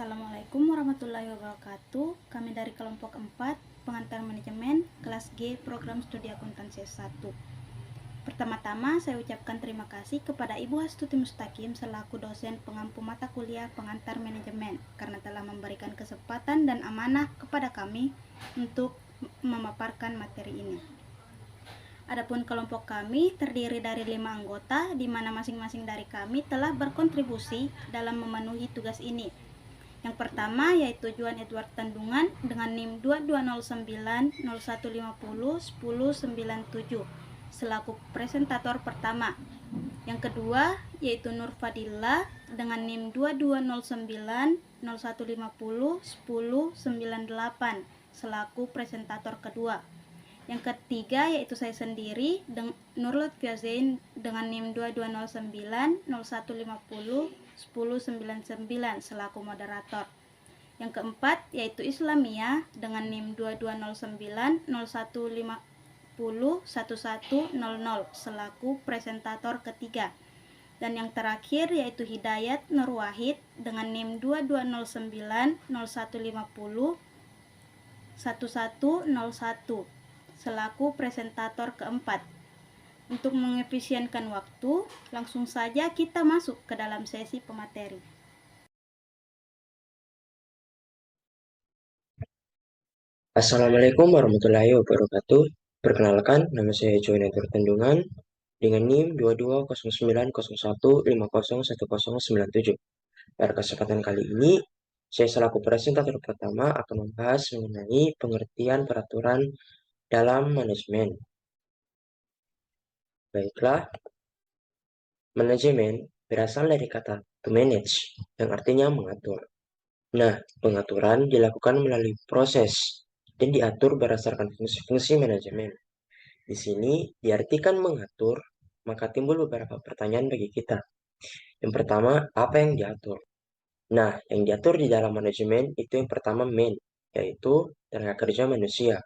Assalamualaikum warahmatullahi wabarakatuh. Kami dari kelompok 4, pengantar manajemen, kelas G, program studi akuntansi S1. Pertama-tama saya ucapkan terima kasih kepada Ibu Astuti Mustaqim selaku dosen pengampu mata kuliah pengantar manajemen karena telah memberikan kesempatan dan amanah kepada kami untuk memaparkan materi ini. Adapun kelompok kami terdiri dari 5 anggota, di mana masing-masing dari kami telah berkontribusi dalam memenuhi tugas ini. Yang pertama yaitu Juan Edward Tandungan dengan NIM 2209-0150-1097 selaku presentator pertama. Yang kedua yaitu Nur Fadila dengan NIM 2209-0150-1098 selaku presentator kedua. Yang ketiga yaitu saya sendiri Nur Lutfia Zain dengan NIM 2209-0150-1099 selaku moderator. Yang keempat yaitu Islamia dengan NIM 2209-0150-1100 selaku presentator ketiga. Dan yang terakhir yaitu Hidayat Nur Wahid dengan NIM 2209-0150-1101 selaku presentator keempat. Untuk mengefisienkan waktu, langsung saja kita masuk ke dalam sesi pemateri. Assalamualaikum warahmatullahi wabarakatuh. Perkenalkan, nama saya Juan Edward Tandungan dengan NIM 220901501097. Pada kesempatan kali ini, saya selaku presentator pertama akan membahas mengenai pengertian peraturan dalam manajemen. Baiklah, manajemen berasal dari kata to manage, yang artinya mengatur. Nah, pengaturan dilakukan melalui proses dan diatur berdasarkan fungsi-fungsi manajemen. Di sini diartikan mengatur, maka timbul beberapa pertanyaan bagi kita. Yang pertama, apa yang diatur? Nah, yang diatur di dalam manajemen itu yang pertama man, yaitu tenaga kerja manusia.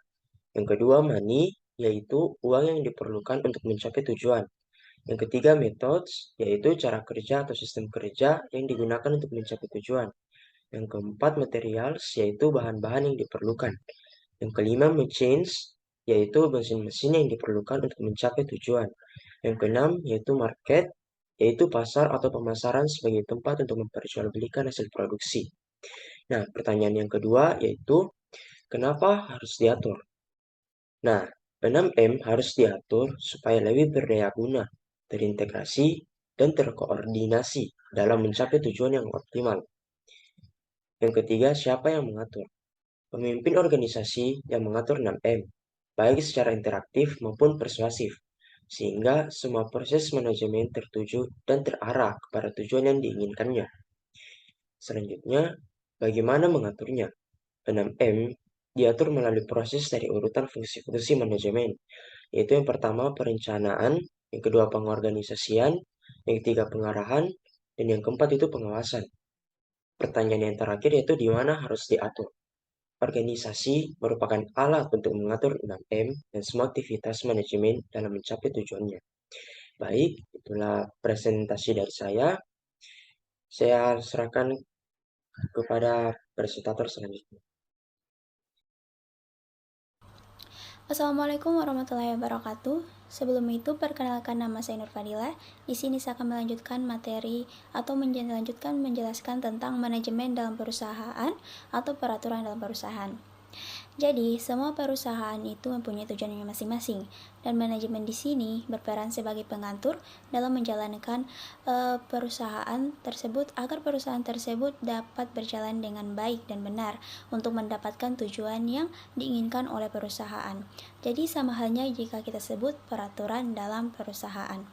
Yang kedua money, yaitu uang yang diperlukan untuk mencapai tujuan. Yang ketiga methods, yaitu cara kerja atau sistem kerja yang digunakan untuk mencapai tujuan. Yang keempat materials, yaitu bahan-bahan yang diperlukan. Yang kelima machines, yaitu mesin-mesin yang diperlukan untuk mencapai tujuan. Yang keenam yaitu market, yaitu pasar atau pemasaran sebagai tempat untuk memperjualbelikan hasil produksi. Nah, pertanyaan yang kedua yaitu kenapa harus diatur? Nah, 6M harus diatur supaya lebih berdaya guna, terintegrasi, dan terkoordinasi dalam mencapai tujuan yang optimal. Yang ketiga, siapa yang mengatur? Pemimpin organisasi yang mengatur 6M, baik secara interaktif maupun persuasif, sehingga semua proses manajemen tertuju dan terarah kepada tujuan yang diinginkannya. Selanjutnya, bagaimana mengaturnya? 6M diatur melalui proses dari urutan fungsi-fungsi manajemen, yaitu yang pertama perencanaan, yang kedua pengorganisasian, yang ketiga pengarahan, dan yang keempat itu pengawasan. Pertanyaan yang terakhir yaitu di mana harus diatur. Organisasi merupakan alat untuk mengatur 6M dan semua aktivitas manajemen dalam mencapai tujuannya. Baik, itulah presentasi dari saya. Saya serahkan kepada presentator selanjutnya. Assalamualaikum warahmatullahi wabarakatuh. Sebelum itu, perkenalkan nama saya Nur Fadila. Di sini saya akan melanjutkan materi atau menjelaskan tentang manajemen dalam perusahaan atau peraturan dalam perusahaan. Jadi, semua perusahaan itu mempunyai tujuannya masing-masing, dan manajemen di sini berperan sebagai pengatur dalam menjalankan perusahaan tersebut agar perusahaan tersebut dapat berjalan dengan baik dan benar untuk mendapatkan tujuan yang diinginkan oleh perusahaan. Jadi, sama halnya jika kita sebut peraturan dalam perusahaan.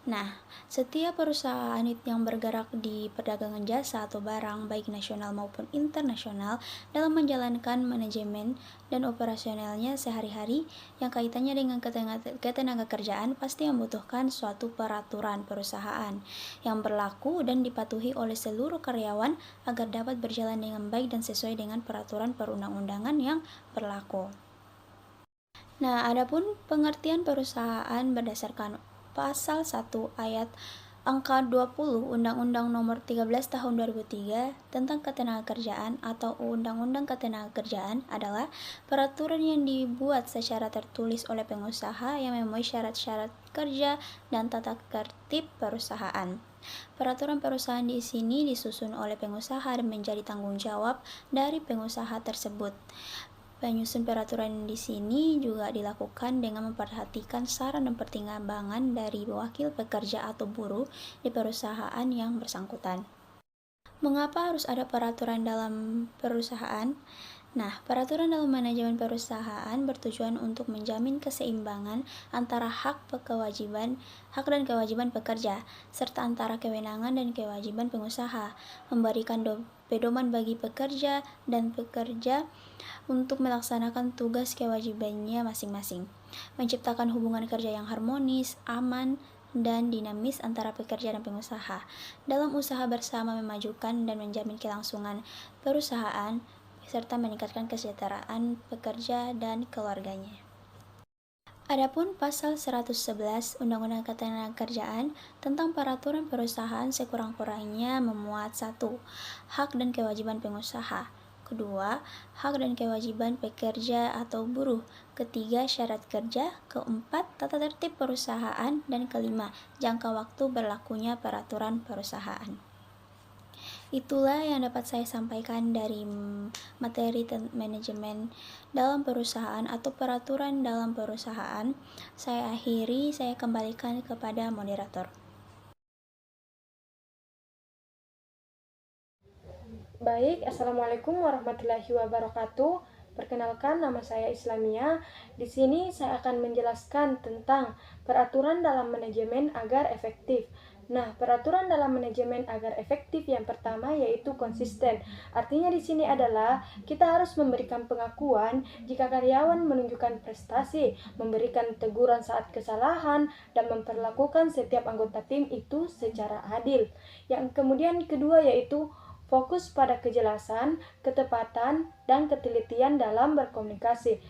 Nah, setiap perusahaan yang bergerak di perdagangan jasa atau barang baik nasional maupun internasional dalam menjalankan manajemen dan operasionalnya sehari-hari yang kaitannya dengan ketenaga kerjaan pasti membutuhkan suatu peraturan perusahaan yang berlaku dan dipatuhi oleh seluruh karyawan agar dapat berjalan dengan baik dan sesuai dengan peraturan perundang-undangan yang berlaku. Nah, adapun pengertian perusahaan berdasarkan Pasal 1 ayat Angka 20 Undang-Undang Nomor 13 Tahun 2003 tentang Ketenagakerjaan atau Undang-Undang Ketenagakerjaan adalah peraturan yang dibuat secara tertulis oleh pengusaha yang memenuhi syarat-syarat kerja dan tata tertib perusahaan. Peraturan perusahaan di sini disusun oleh pengusaha dan menjadi tanggung jawab dari pengusaha tersebut. Penyusun peraturan di sini juga dilakukan dengan memperhatikan saran dan pertimbangan dari wakil pekerja atau buruh di perusahaan yang bersangkutan. Mengapa harus ada peraturan dalam perusahaan? Nah, peraturan dalam manajemen perusahaan bertujuan untuk menjamin keseimbangan antara hak dan kewajiban pekerja, serta antara kewenangan dan kewajiban pengusaha, memberikan pedoman bagi pekerja dan pekerja untuk melaksanakan tugas kewajibannya masing-masing, menciptakan hubungan kerja yang harmonis, aman, dan dinamis antara pekerja dan pengusaha, dalam usaha bersama memajukan dan menjamin kelangsungan perusahaan, serta meningkatkan kesejahteraan pekerja dan keluarganya. Adapun pasal 111 Undang-Undang Ketenagakerjaan tentang peraturan perusahaan sekurang-kurangnya memuat 1. Hak dan kewajiban pengusaha. Kedua, hak dan kewajiban pekerja atau buruh. Ketiga, syarat kerja. Keempat, tata tertib perusahaan. Dan kelima, jangka waktu berlakunya peraturan perusahaan. Itulah yang dapat saya sampaikan dari materi manajemen dalam perusahaan atau peraturan dalam perusahaan. Saya akhiri, saya kembalikan kepada moderator. Baik, Assalamualaikum warahmatullahi wabarakatuh. Perkenalkan, nama saya Islamia. Di sini saya akan menjelaskan tentang peraturan dalam manajemen agar efektif. Nah, peraturan dalam manajemen agar efektif yang pertama yaitu konsisten. Artinya di sini adalah kita harus memberikan pengakuan jika karyawan menunjukkan prestasi, memberikan teguran saat kesalahan, dan memperlakukan setiap anggota tim itu secara adil. Yang kemudian kedua yaitu fokus pada kejelasan, ketepatan, dan ketelitian dalam berkomunikasi.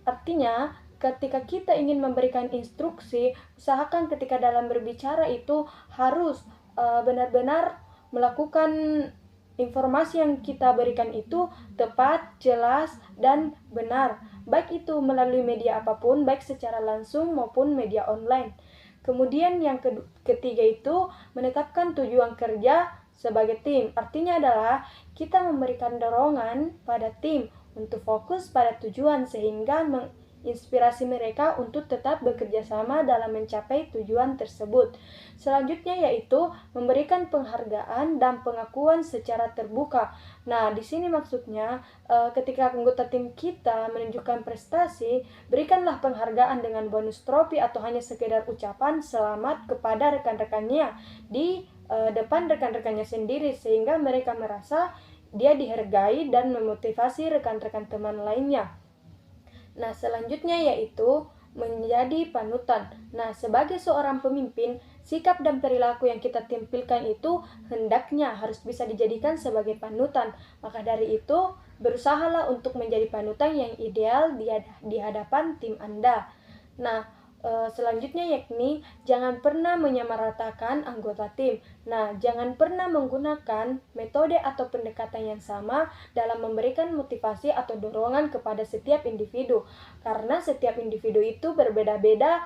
Artinya, ketika kita ingin memberikan instruksi, usahakan ketika dalam berbicara itu harus benar-benar melakukan informasi yang kita berikan itu tepat, jelas, dan benar. Baik itu melalui media apapun, baik secara langsung maupun media online. Kemudian yang ketiga itu menetapkan tujuan kerja sebagai tim. Artinya adalah kita memberikan dorongan pada tim untuk fokus pada tujuan sehingga menginspirasi mereka untuk tetap bekerja sama dalam mencapai tujuan tersebut. Selanjutnya yaitu memberikan penghargaan dan pengakuan secara terbuka. Nah, di sini maksudnya ketika anggota tim kita menunjukkan prestasi, berikanlah penghargaan dengan bonus trofi atau hanya sekedar ucapan selamat kepada rekan-rekannya di depan rekan-rekannya sendiri sehingga mereka merasa dia dihargai dan memotivasi rekan-rekan teman lainnya. Nah, selanjutnya yaitu menjadi panutan. Nah, sebagai seorang pemimpin, sikap dan perilaku yang kita tampilkan itu hendaknya harus bisa dijadikan sebagai panutan. Maka dari itu, berusahalah untuk menjadi panutan yang ideal di hadapan tim Anda. Nah, selanjutnya yakni jangan pernah menyamaratakan anggota tim. Nah, jangan pernah menggunakan metode atau pendekatan yang sama dalam memberikan motivasi atau dorongan kepada setiap individu. Karena setiap individu itu berbeda-beda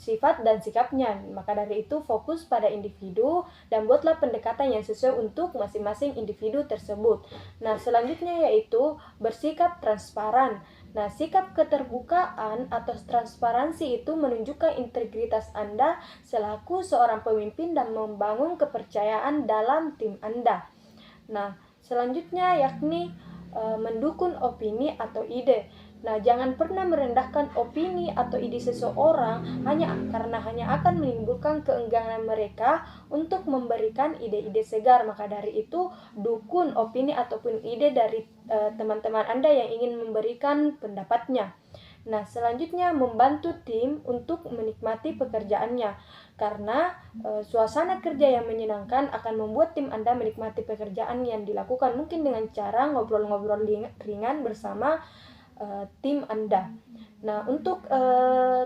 sifat dan sikapnya. Maka dari itu fokus pada individu dan buatlah pendekatan yang sesuai untuk masing-masing individu tersebut. Nah, selanjutnya yaitu bersikap transparan. Nah, sikap keterbukaan atau transparansi itu menunjukkan integritas Anda selaku seorang pemimpin dan membangun kepercayaan dalam tim Anda. Nah, selanjutnya yakni mendukung opini atau ide. Nah, jangan pernah merendahkan opini atau ide seseorang hanya akan menimbulkan keengganan mereka untuk memberikan ide-ide segar. Maka dari itu, dukung opini ataupun ide dari teman-teman Anda yang ingin memberikan pendapatnya. Nah, selanjutnya membantu tim untuk menikmati pekerjaannya. Karena suasana kerja yang menyenangkan akan membuat tim Anda menikmati pekerjaan yang dilakukan mungkin dengan cara ngobrol-ngobrol ringan bersama tim Anda. Nah, untuk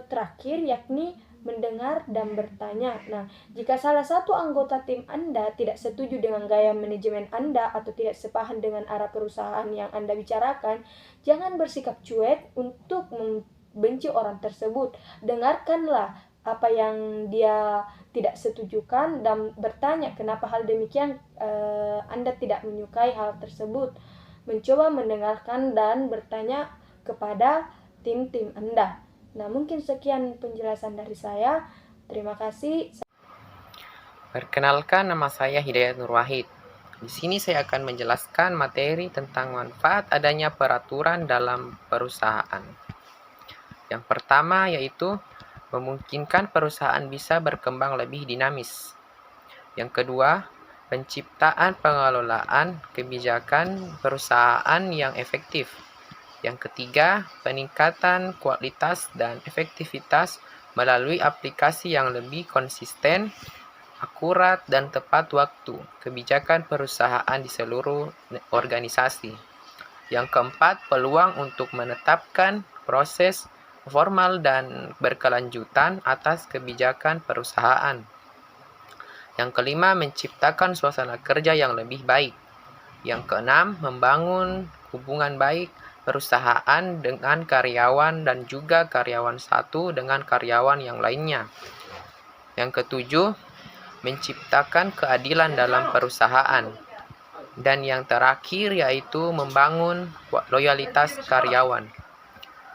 terakhir yakni mendengar dan bertanya. Nah, jika salah satu anggota tim Anda tidak setuju dengan gaya manajemen Anda atau tidak sepaham dengan arah perusahaan yang Anda bicarakan, jangan bersikap cuek untuk membenci orang tersebut. Dengarkanlah apa yang dia tidak setujukan dan bertanya kenapa hal demikian Anda tidak menyukai hal tersebut. Mencoba mendengarkan dan bertanya kepada tim-tim Anda. Nah, mungkin sekian penjelasan dari saya. Terima kasih. Perkenalkan, nama saya Hidayat Nur Wahid. Di sini saya akan menjelaskan materi tentang manfaat adanya peraturan dalam perusahaan. Yang pertama yaitu memungkinkan perusahaan bisa berkembang lebih dinamis. Yang kedua, penciptaan pengelolaan kebijakan perusahaan yang efektif. Yang ketiga, peningkatan kualitas dan efektivitas melalui aplikasi yang lebih konsisten, akurat, dan tepat waktu kebijakan perusahaan di seluruh organisasi. Yang keempat, peluang untuk menetapkan proses formal dan berkelanjutan atas kebijakan perusahaan. Yang kelima, menciptakan suasana kerja yang lebih baik. Yang keenam, membangun hubungan baik perusahaan dengan karyawan dan juga karyawan satu dengan karyawan yang lainnya. Yang ketujuh, menciptakan keadilan dalam perusahaan. Dan yang terakhir yaitu membangun loyalitas karyawan.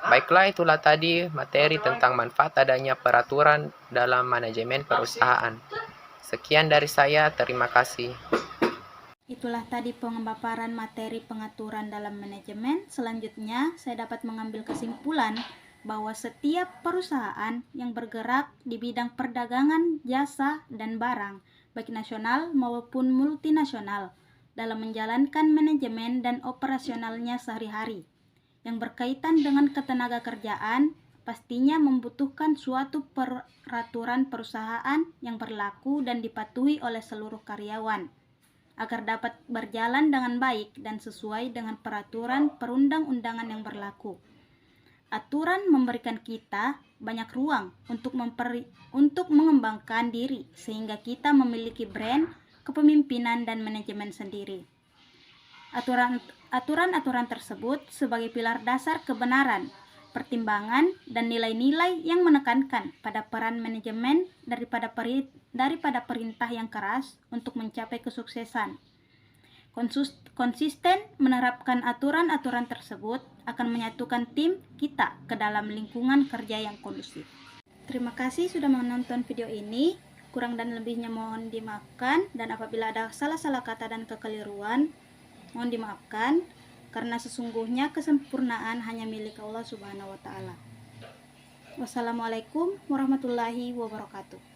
Baiklah, itulah tadi materi tentang manfaat adanya peraturan dalam manajemen perusahaan. Sekian dari saya, terima kasih. Itulah tadi pemaparan materi pengaturan dalam manajemen. Selanjutnya, saya dapat mengambil kesimpulan bahwa setiap perusahaan yang bergerak di bidang perdagangan, jasa, dan barang, baik nasional maupun multinasional, dalam menjalankan manajemen dan operasionalnya sehari-hari, yang berkaitan dengan ketenaga kerjaan, pastinya membutuhkan suatu peraturan perusahaan yang berlaku dan dipatuhi oleh seluruh karyawan, agar dapat berjalan dengan baik dan sesuai dengan peraturan perundang-undangan yang berlaku. Aturan memberikan kita banyak ruang untuk mengembangkan diri sehingga kita memiliki brand, kepemimpinan, dan manajemen sendiri. Aturan-aturan tersebut sebagai pilar dasar kebenaran, pertimbangan, dan nilai-nilai yang menekankan pada peran manajemen daripada perintah yang keras untuk mencapai kesuksesan. Konsisten menerapkan aturan-aturan tersebut akan menyatukan tim kita ke dalam lingkungan kerja yang kondusif. Terima kasih sudah menonton video ini. Kurang dan lebihnya mohon dimaafkan, dan apabila ada salah-salah kata dan kekeliruan, mohon dimaafkan, karena sesungguhnya kesempurnaan hanya milik Allah Subhanahu wa Ta'ala. Wassalamualaikum warahmatullahi wabarakatuh.